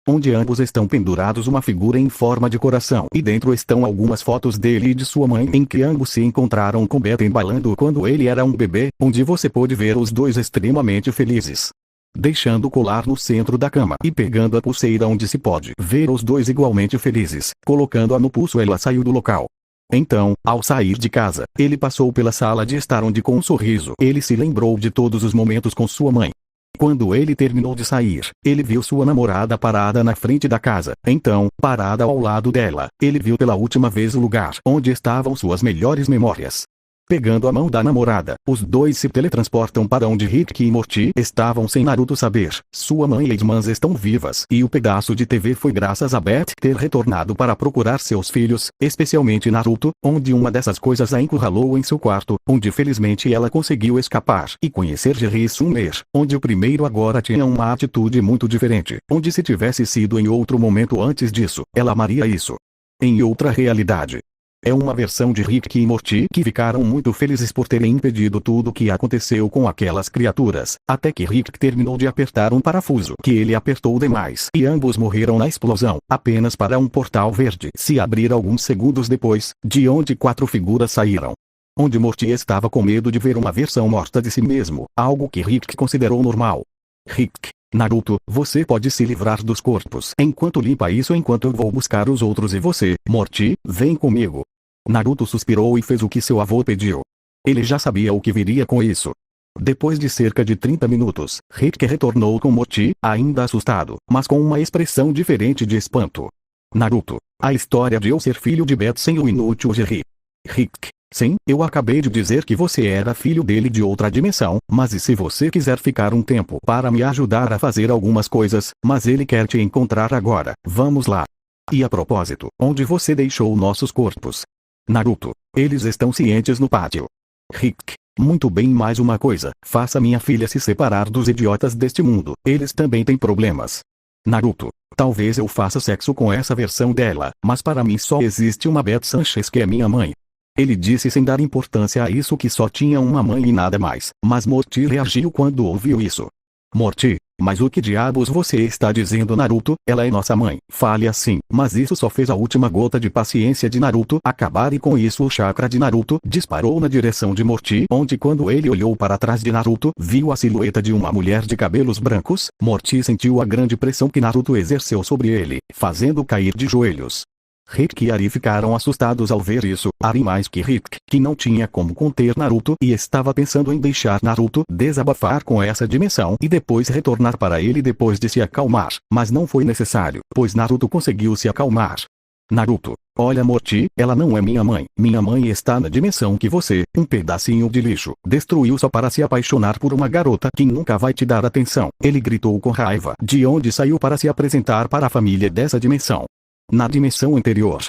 Onde ambos estão pendurados uma figura em forma de coração e dentro estão algumas fotos dele e de sua mãe em que ambos se encontraram com Beta embalando quando ele era um bebê, onde você pôde ver os dois extremamente felizes. Deixando o colar no centro da cama e pegando a pulseira onde se pode ver os dois igualmente felizes, colocando-a no pulso ela saiu do local. Então, ao sair de casa, ele passou pela sala de estar onde com um sorriso ele se lembrou de todos os momentos com sua mãe. Quando ele terminou de sair, ele viu sua namorada parada na frente da casa. Então, parada ao lado dela, ele viu pela última vez o lugar onde estavam suas melhores memórias. Pegando a mão da namorada, os dois se teletransportam para onde Rick e Morty estavam sem Naruto saber. Sua mãe e irmãs estão vivas e o pedaço de TV foi graças a Beth ter retornado para procurar seus filhos, especialmente Naruto, onde uma dessas coisas a encurralou em seu quarto, onde felizmente ela conseguiu escapar e conhecer Jerry Summer, onde o primeiro agora tinha uma atitude muito diferente, onde se tivesse sido em outro momento antes disso, ela amaria isso. Em outra realidade. É uma versão de Rick e Morty que ficaram muito felizes por terem impedido tudo o que aconteceu com aquelas criaturas, até que Rick terminou de apertar um parafuso que ele apertou demais e ambos morreram na explosão, apenas para um portal verde se abrir alguns segundos depois, de onde 4 figuras saíram. Onde Morty estava com medo de ver uma versão morta de si mesmo, algo que Rick considerou normal. Rick, Naruto, você pode se livrar dos corpos enquanto limpa isso enquanto eu vou buscar os outros e você, Morty, vem comigo. Naruto suspirou e fez o que seu avô pediu. Ele já sabia o que viria com isso. Depois de cerca de 30 minutos, Rick retornou com Morty, ainda assustado, mas com uma expressão diferente de espanto. Naruto. A história de eu ser filho de Beth sem o inútil Jerry. Rick. Sim, eu acabei de dizer que você era filho dele de outra dimensão, mas e se você quiser ficar um tempo para me ajudar a fazer algumas coisas, mas ele quer te encontrar agora, vamos lá. E a propósito, onde você deixou nossos corpos? Naruto. Eles estão cientes no pátio. Rick. Muito bem, mais uma coisa, faça minha filha se separar dos idiotas deste mundo, eles também têm problemas. Naruto. Talvez eu faça sexo com essa versão dela, mas para mim só existe uma Beth Sanchez que é minha mãe. Ele disse sem dar importância a isso que só tinha uma mãe e nada mais, mas Morty reagiu quando ouviu isso. Morty, mas o que diabos você está dizendo, Naruto? Ela é nossa mãe. Fale assim, mas isso só fez a última gota de paciência de Naruto acabar e com isso o chakra de Naruto disparou na direção de Morty, onde quando ele olhou para trás de Naruto, viu a silhueta de uma mulher de cabelos brancos. Morty sentiu a grande pressão que Naruto exerceu sobre ele, fazendo cair de joelhos. Rick e Ari ficaram assustados ao ver isso, Ari mais que Rick, que não tinha como conter Naruto e estava pensando em deixar Naruto desabafar com essa dimensão e depois retornar para ele depois de se acalmar, mas não foi necessário, pois Naruto conseguiu se acalmar. Naruto, olha Morty, ela não é minha mãe está na dimensão que você, um pedacinho de lixo, destruiu só para se apaixonar por uma garota que nunca vai te dar atenção, ele gritou com raiva, de onde saiu para se apresentar para a família dessa dimensão. Na dimensão anterior,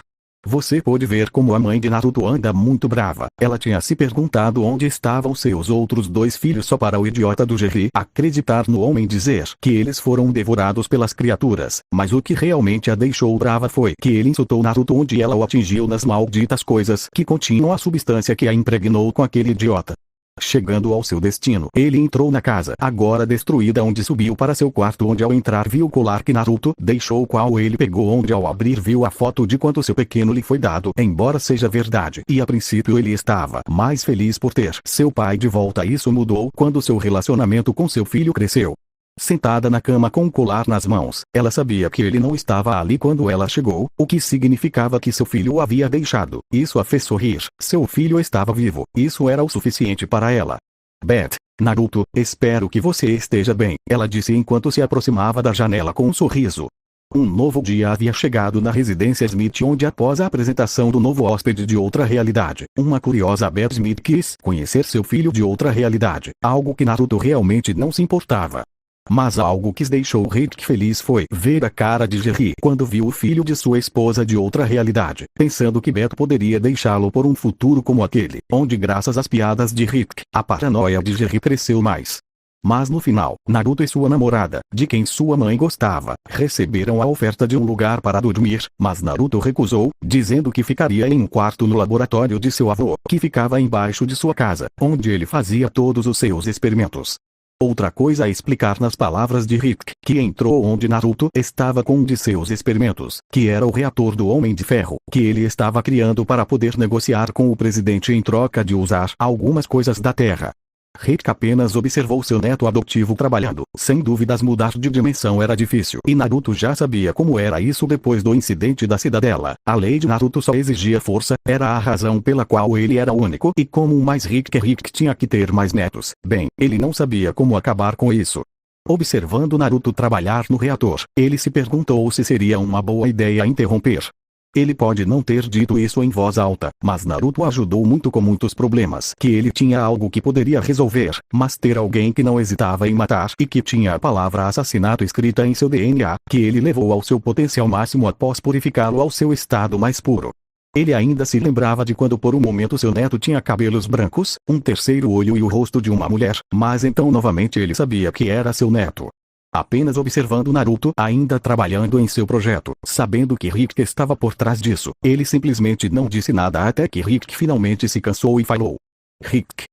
você pôde ver como a mãe de Naruto anda muito brava. Ela tinha se perguntado onde estavam seus outros dois filhos só para o idiota do Jerry acreditar no homem dizer que eles foram devorados pelas criaturas. Mas o que realmente a deixou brava foi que ele insultou Naruto onde ela o atingiu nas malditas coisas que continham a substância que a impregnou com aquele idiota. Chegando ao seu destino, ele entrou na casa agora destruída onde subiu para seu quarto onde ao entrar viu o colar que Naruto deixou o qual ele pegou onde ao abrir viu a foto de quanto seu pequeno lhe foi dado embora seja verdade e a princípio ele estava mais feliz por ter seu pai de volta. Isso mudou quando seu relacionamento com seu filho cresceu. Sentada na cama com o colar nas mãos, ela sabia que ele não estava ali quando ela chegou, o que significava que seu filho o havia deixado. Isso a fez sorrir, seu filho estava vivo, isso era o suficiente para ela. Beth, Naruto, espero que você esteja bem, ela disse enquanto se aproximava da janela com um sorriso. Um novo dia havia chegado na residência Smith onde após a apresentação do novo hóspede de outra realidade, uma curiosa Beth Smith quis conhecer seu filho de outra realidade, algo que Naruto realmente não se importava. Mas algo que deixou Rick feliz foi ver a cara de Jerry quando viu o filho de sua esposa de outra realidade, pensando que Beth poderia deixá-lo por um futuro como aquele, onde graças às piadas de Rick, a paranoia de Jerry cresceu mais. Mas no final, Naruto e sua namorada, de quem sua mãe gostava, receberam a oferta de um lugar para dormir, mas Naruto recusou, dizendo que ficaria em um quarto no laboratório de seu avô, que ficava embaixo de sua casa, onde ele fazia todos os seus experimentos. Outra coisa a explicar nas palavras de Rick, que entrou onde Naruto estava com um de seus experimentos, que era o reator do Homem de Ferro, que ele estava criando para poder negociar com o presidente em troca de usar algumas coisas da Terra. Rick apenas observou seu neto adotivo trabalhando. Sem dúvidas mudar de dimensão era difícil e Naruto já sabia como era isso depois do incidente da cidadela. A lei de Naruto só exigia força, era a razão pela qual ele era único e como o mais Rick tinha que ter mais netos. Bem, ele não sabia como acabar com isso. Observando Naruto trabalhar no reator, ele se perguntou se seria uma boa ideia interromper. Ele pode não ter dito isso em voz alta, mas Naruto ajudou muito com muitos problemas que ele tinha algo que poderia resolver, mas ter alguém que não hesitava em matar e que tinha a palavra assassinato escrita em seu DNA, que ele levou ao seu potencial máximo após purificá-lo ao seu estado mais puro. Ele ainda se lembrava de quando por um momento seu neto tinha cabelos brancos, um terceiro olho e o rosto de uma mulher, mas então novamente ele sabia que era seu neto. Apenas observando Naruto ainda trabalhando em seu projeto, sabendo que Rick estava por trás disso, ele simplesmente não disse nada até que Rick finalmente se cansou e falou. Rick,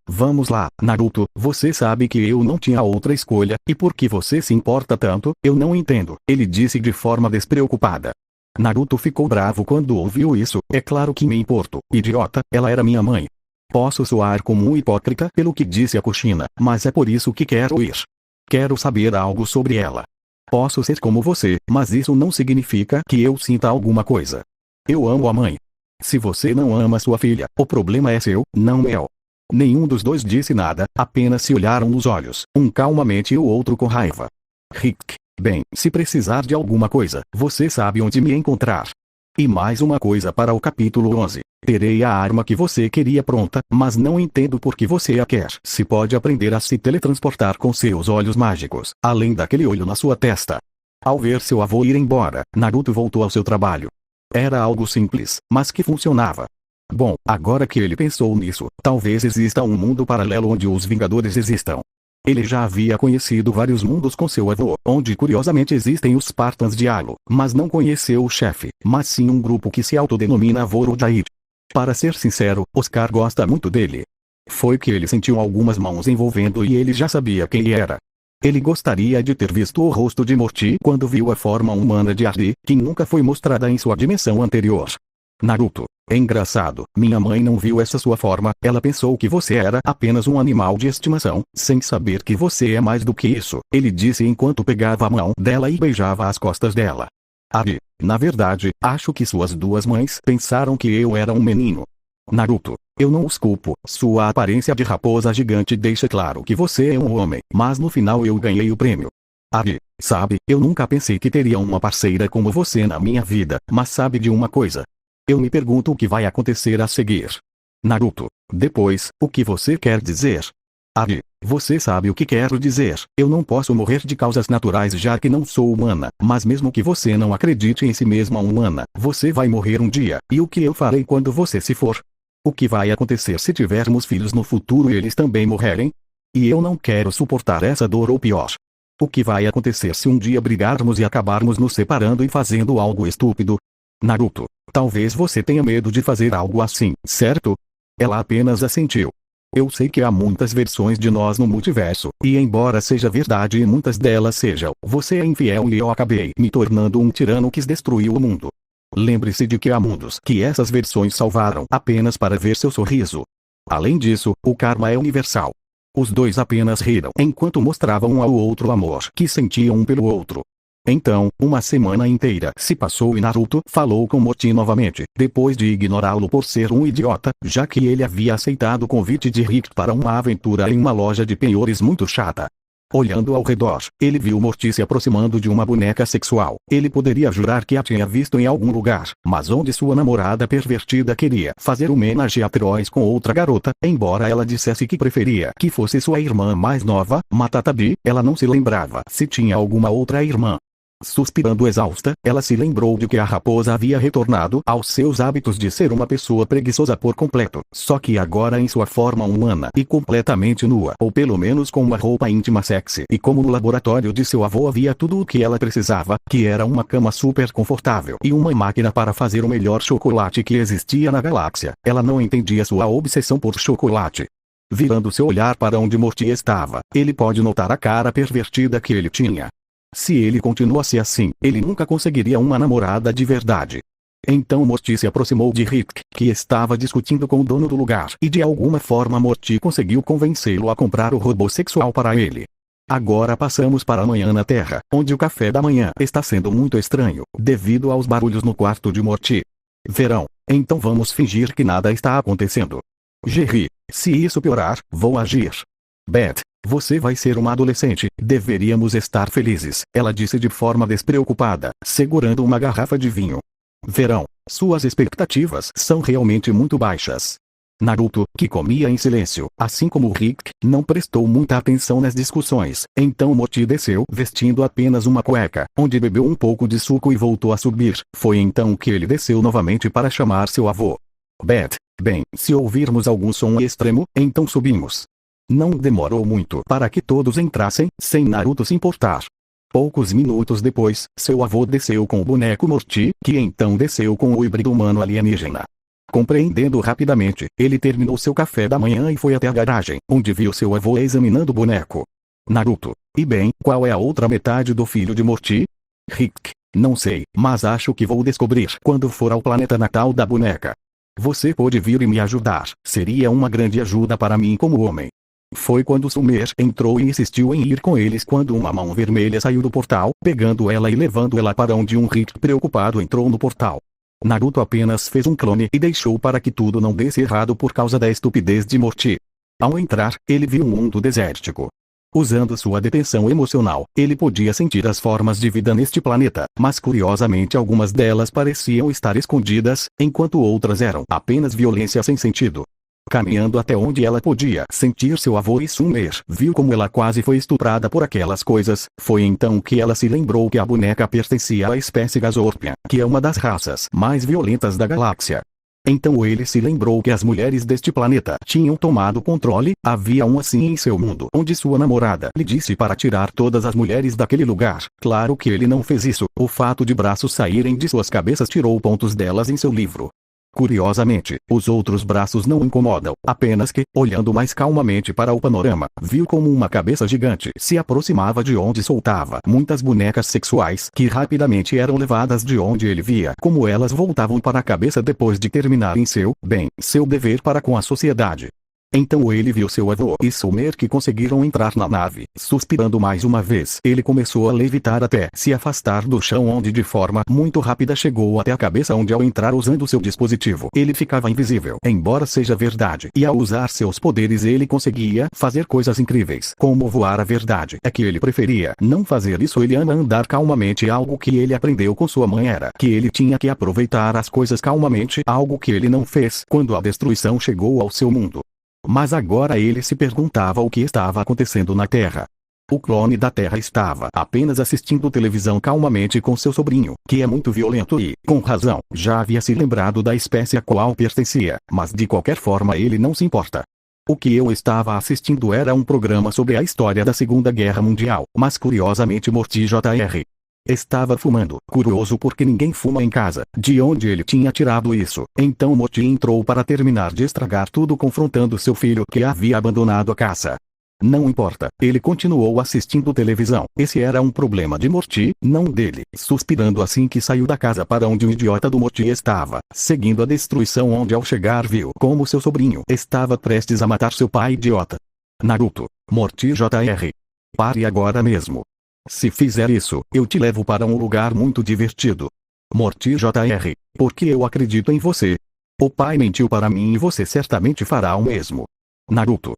vamos lá, Naruto, você sabe que eu não tinha outra escolha, e por que você se importa tanto, eu não entendo, ele disse de forma despreocupada. Naruto ficou bravo quando ouviu isso, é claro que me importo, idiota, ela era minha mãe. Posso soar como um hipócrita pelo que disse a Kushina, mas é por isso que quero ir. Quero saber algo sobre ela. Posso ser como você, mas isso não significa que eu sinta alguma coisa. Eu amo a mãe. Se você não ama sua filha, o problema é seu, não meu. Nenhum dos dois disse nada, apenas se olharam nos olhos, um calmamente e o outro com raiva. Rick, bem, se precisar de alguma coisa, você sabe onde me encontrar. E mais uma coisa para o capítulo 11. Terei a arma que você queria pronta, mas não entendo por que você a quer. Se pode aprender a se teletransportar com seus olhos mágicos, além daquele olho na sua testa. Ao ver seu avô ir embora, Naruto voltou ao seu trabalho. Era algo simples, mas que funcionava. Bom, agora que ele pensou nisso, talvez exista um mundo paralelo onde os Vingadores existam. Ele já havia conhecido vários mundos com seu avô, onde curiosamente existem os Spartans de Halo, mas não conheceu o chefe, mas sim um grupo que se autodenomina Vorodaid. Para ser sincero, Oscar gosta muito dele. Foi que ele sentiu algumas mãos envolvendo e ele já sabia quem era. Ele gostaria de ter visto o rosto de Morty quando viu a forma humana de Ardi, que nunca foi mostrada em sua dimensão anterior. Naruto, é engraçado, minha mãe não viu essa sua forma, ela pensou que você era apenas um animal de estimação, sem saber que você é mais do que isso, ele disse enquanto pegava a mão dela e beijava as costas dela. Ardi, na verdade, acho que suas duas mães pensaram que eu era um menino. Naruto, eu não os culpo, sua aparência de raposa gigante deixa claro que você é um homem, mas no final eu ganhei o prêmio. Ardi, sabe, eu nunca pensei que teria uma parceira como você na minha vida, mas sabe de uma coisa? Eu me pergunto o que vai acontecer a seguir. Naruto, depois, o que você quer dizer? Ardi, você sabe o que quero dizer, eu não posso morrer de causas naturais já que não sou humana, mas mesmo que você não acredite em si mesma humana, você vai morrer um dia, e o que eu farei quando você se for? O que vai acontecer se tivermos filhos no futuro e eles também morrerem? E eu não quero suportar essa dor ou pior. O que vai acontecer se um dia brigarmos e acabarmos nos separando e fazendo algo estúpido? Naruto, talvez você tenha medo de fazer algo assim, certo? Ela apenas assentiu. Eu sei que há muitas versões de nós no multiverso, e embora seja verdade e muitas delas sejam, você é infiel e eu acabei me tornando um tirano que destruiu o mundo. Lembre-se de que há mundos que essas versões salvaram apenas para ver seu sorriso. Além disso, o karma é universal. Os dois apenas riram enquanto mostravam um ao outro o amor que sentiam um pelo outro. Então, uma semana inteira se passou e Naruto falou com Morty novamente, depois de ignorá-lo por ser um idiota, já que ele havia aceitado o convite de Rick para uma aventura em uma loja de penhores muito chata. Olhando ao redor, ele viu Morty se aproximando de uma boneca sexual. Ele poderia jurar que a tinha visto em algum lugar, mas onde sua namorada pervertida queria fazer homenagem atroz com outra garota, embora ela dissesse que preferia que fosse sua irmã mais nova, Matatabi, ela não se lembrava se tinha alguma outra irmã. Suspirando exausta, ela se lembrou de que a raposa havia retornado aos seus hábitos de ser uma pessoa preguiçosa por completo, só que agora em sua forma humana e completamente nua, ou pelo menos com uma roupa íntima sexy. E como no laboratório de seu avô havia tudo o que ela precisava, que era uma cama super confortável e uma máquina para fazer o melhor chocolate que existia na galáxia, ela não entendia sua obsessão por chocolate. Virando seu olhar para onde Morty estava, ele pode notar a cara pervertida que ele tinha. Se ele continuasse assim, ele nunca conseguiria uma namorada de verdade. Então Morty se aproximou de Rick, que estava discutindo com o dono do lugar, e de alguma forma Morty conseguiu convencê-lo a comprar o robô sexual para ele. Agora passamos para amanhã na Terra, onde o café da manhã está sendo muito estranho, devido aos barulhos no quarto de Morty. Verão, então vamos fingir que nada está acontecendo. Jerry, se isso piorar, vou agir. Beth, você vai ser uma adolescente, deveríamos estar felizes, ela disse de forma despreocupada, segurando uma garrafa de vinho. Verão, suas expectativas são realmente muito baixas. Naruto, que comia em silêncio, assim como Rick, não prestou muita atenção nas discussões, então Morty desceu vestindo apenas uma cueca, onde bebeu um pouco de suco e voltou a subir. Foi então que ele desceu novamente para chamar seu avô. Beth, bem, se ouvirmos algum som extremo, então subimos. Não demorou muito para que todos entrassem, sem Naruto se importar. Poucos minutos depois, seu avô desceu com o boneco Morty, que então desceu com o híbrido humano alienígena. Compreendendo rapidamente, ele terminou seu café da manhã e foi até a garagem, onde viu seu avô examinando o boneco. Naruto, e bem, qual é a outra metade do filho de Morty? Rick, não sei, mas acho que vou descobrir quando for ao planeta natal da boneca. Você pode vir e me ajudar, seria uma grande ajuda para mim como homem. Foi quando Summer entrou e insistiu em ir com eles quando uma mão vermelha saiu do portal, pegando ela e levando ela para onde um Rick preocupado entrou no portal. Naruto apenas fez um clone e deixou para que tudo não desse errado por causa da estupidez de Morty. Ao entrar, ele viu um mundo desértico. Usando sua detenção emocional, ele podia sentir as formas de vida neste planeta, mas curiosamente algumas delas pareciam estar escondidas, enquanto outras eram apenas violência sem sentido. Caminhando até onde ela podia sentir seu avô e Summer viu como ela quase foi estuprada por aquelas coisas. Foi então que ela se lembrou que a boneca pertencia à espécie Gazorpian, que é uma das raças mais violentas da galáxia. Então ele se lembrou que as mulheres deste planeta tinham tomado controle. Havia um assim em seu mundo, onde sua namorada lhe disse para tirar todas as mulheres daquele lugar. Claro que ele não fez isso. O fato de braços saírem de suas cabeças tirou pontos delas em seu livro. Curiosamente, os outros braços não incomodam, apenas que, olhando mais calmamente para o panorama, viu como uma cabeça gigante se aproximava de onde soltava muitas bonecas sexuais que rapidamente eram levadas de onde ele via como elas voltavam para a cabeça depois de terminarem seu dever para com a sociedade. Então ele viu seu avô e Summer que conseguiram entrar na nave. Suspirando mais uma vez, ele começou a levitar até se afastar do chão, onde de forma muito rápida chegou até a cabeça, onde ao entrar usando seu dispositivo, ele ficava invisível. Embora seja verdade, e ao usar seus poderes ele conseguia fazer coisas incríveis, como voar. A verdade é que ele preferia não fazer isso. Ele ama andar calmamente. Algo que ele aprendeu com sua mãe era que ele tinha que aproveitar as coisas calmamente, algo que ele não fez quando a destruição chegou ao seu mundo. Mas agora ele se perguntava o que estava acontecendo na Terra. O clone da Terra estava apenas assistindo televisão calmamente com seu sobrinho, que é muito violento e, com razão, já havia se lembrado da espécie a qual pertencia, mas de qualquer forma ele não se importa. O que eu estava assistindo era um programa sobre a história da Segunda Guerra Mundial, mas curiosamente Morty Jr. estava fumando, curioso porque ninguém fuma em casa, de onde ele tinha tirado isso. Então Morty entrou para terminar de estragar tudo, confrontando seu filho que havia abandonado a caça. Não importa, ele continuou assistindo televisão. Esse era um problema de Morty, não dele. Suspirando assim que saiu da casa para onde o idiota do Morty estava, seguindo a destruição, onde ao chegar viu como seu sobrinho estava prestes a matar seu pai idiota. Naruto, Morty Jr. Pare agora mesmo. Se fizer isso, eu te levo para um lugar muito divertido. Morty Jr., porque eu acredito em você. O pai mentiu para mim e você certamente fará o mesmo. Naruto,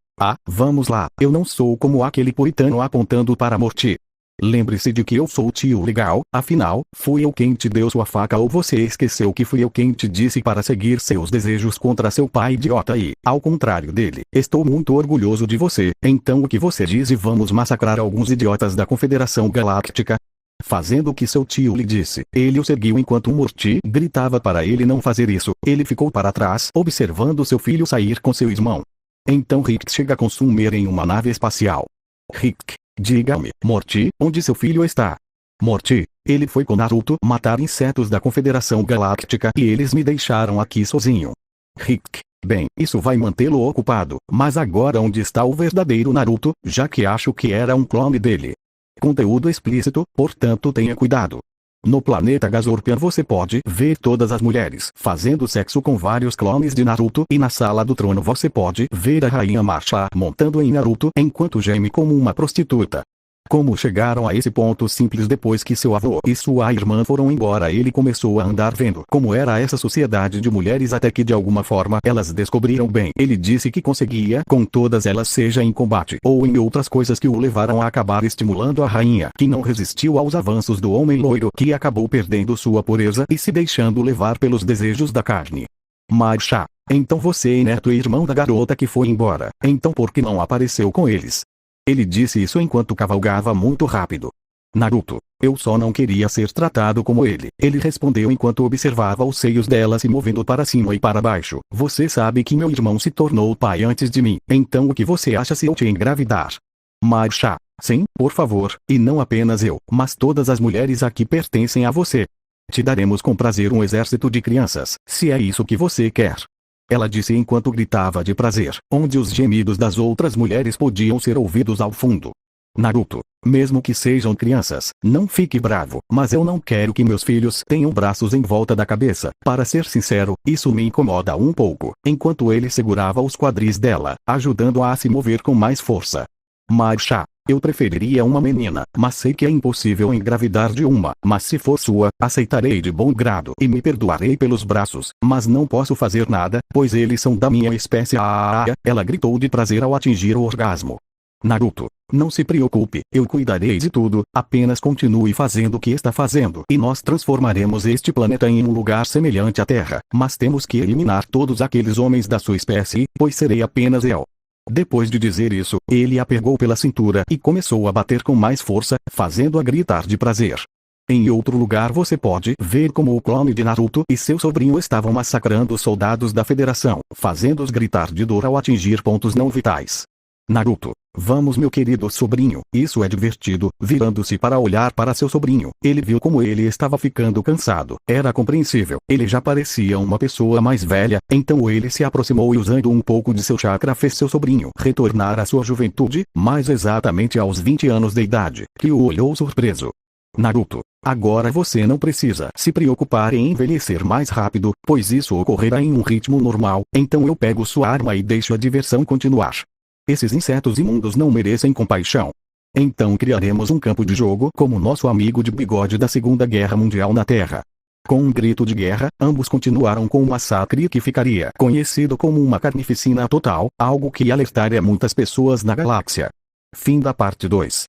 vamos lá, eu não sou como aquele puritano, apontando para Morty. Lembre-se de que eu sou o tio legal, afinal, fui eu quem te deu sua faca, ou você esqueceu que fui eu quem te disse para seguir seus desejos contra seu pai idiota e, ao contrário dele, estou muito orgulhoso de você. Então o que você diz e vamos massacrar alguns idiotas da Confederação Galáctica? Fazendo o que seu tio lhe disse, ele o seguiu enquanto Morty gritava para ele não fazer isso. Ele ficou para trás, observando seu filho sair com seu irmão. Então Rick chega com Summer em uma nave espacial. Rick, diga-me, Morty, onde seu filho está? Morty, ele foi com Naruto matar insetos da Confederação Galáctica e eles me deixaram aqui sozinho. Rick, bem, isso vai mantê-lo ocupado, mas agora onde está o verdadeiro Naruto, já que acho que era um clone dele? Conteúdo explícito, portanto tenha cuidado. No planeta Gazorpian você pode ver todas as mulheres fazendo sexo com vários clones de Naruto, e na sala do trono você pode ver a rainha Masha montando em Naruto enquanto geme como uma prostituta. Como chegaram a esse ponto simples depois que seu avô e sua irmã foram embora? Ele começou a andar vendo como era essa sociedade de mulheres, até que de alguma forma elas descobriram bem. Ele disse que conseguia com todas elas, seja em combate ou em outras coisas, que o levaram a acabar estimulando a rainha, que não resistiu aos avanços do homem loiro, que acabou perdendo sua pureza e se deixando levar pelos desejos da carne. Masha, então você é neto e irmão da garota que foi embora, então por que não apareceu com eles? Ele disse isso enquanto cavalgava muito rápido. Naruto, eu só não queria ser tratado como ele. Ele respondeu enquanto observava os seios dela se movendo para cima e para baixo. Você sabe que meu irmão se tornou pai antes de mim, então o que você acha se eu te engravidar? Masha, sim, por favor, e não apenas eu, mas todas as mulheres aqui pertencem a você. Te daremos com prazer um exército de crianças, se é isso que você quer. Ela disse enquanto gritava de prazer, onde os gemidos das outras mulheres podiam ser ouvidos ao fundo. Naruto, mesmo que sejam crianças, não fique bravo, mas eu não quero que meus filhos tenham braços em volta da cabeça. Para ser sincero, isso me incomoda um pouco. Enquanto ele segurava os quadris dela, ajudando-a a se mover com mais força. Marcha. Eu preferiria uma menina, mas sei que é impossível engravidar de uma, mas se for sua, aceitarei de bom grado e me perdoarei pelos braços, mas não posso fazer nada, pois eles são da minha espécie. Ela gritou de prazer ao atingir o orgasmo. Naruto, não se preocupe, eu cuidarei de tudo, apenas continue fazendo o que está fazendo e nós transformaremos este planeta em um lugar semelhante à Terra, mas temos que eliminar todos aqueles homens da sua espécie, pois serei apenas eu. Depois de dizer isso, ele a pegou pela cintura e começou a bater com mais força, fazendo-a gritar de prazer. Em outro lugar você pode ver como o clone de Naruto e seu sobrinho estavam massacrando os soldados da Federação, fazendo-os gritar de dor ao atingir pontos não vitais. Naruto, vamos meu querido sobrinho, isso é divertido. Virando-se para olhar para seu sobrinho, ele viu como ele estava ficando cansado. Era compreensível, ele já parecia uma pessoa mais velha, então ele se aproximou e usando um pouco de seu chakra fez seu sobrinho retornar à sua juventude, mais exatamente aos 20 anos de idade, que o olhou surpreso. Naruto, agora você não precisa se preocupar em envelhecer mais rápido, pois isso ocorrerá em um ritmo normal, então eu pego sua arma e deixo a diversão continuar. Esses insetos imundos não merecem compaixão. Então criaremos um campo de jogo como nosso amigo de bigode da Segunda Guerra Mundial na Terra. Com um grito de guerra, ambos continuaram com um massacre que ficaria conhecido como uma carnificina total, algo que alertaria muitas pessoas na galáxia. Fim da parte 2.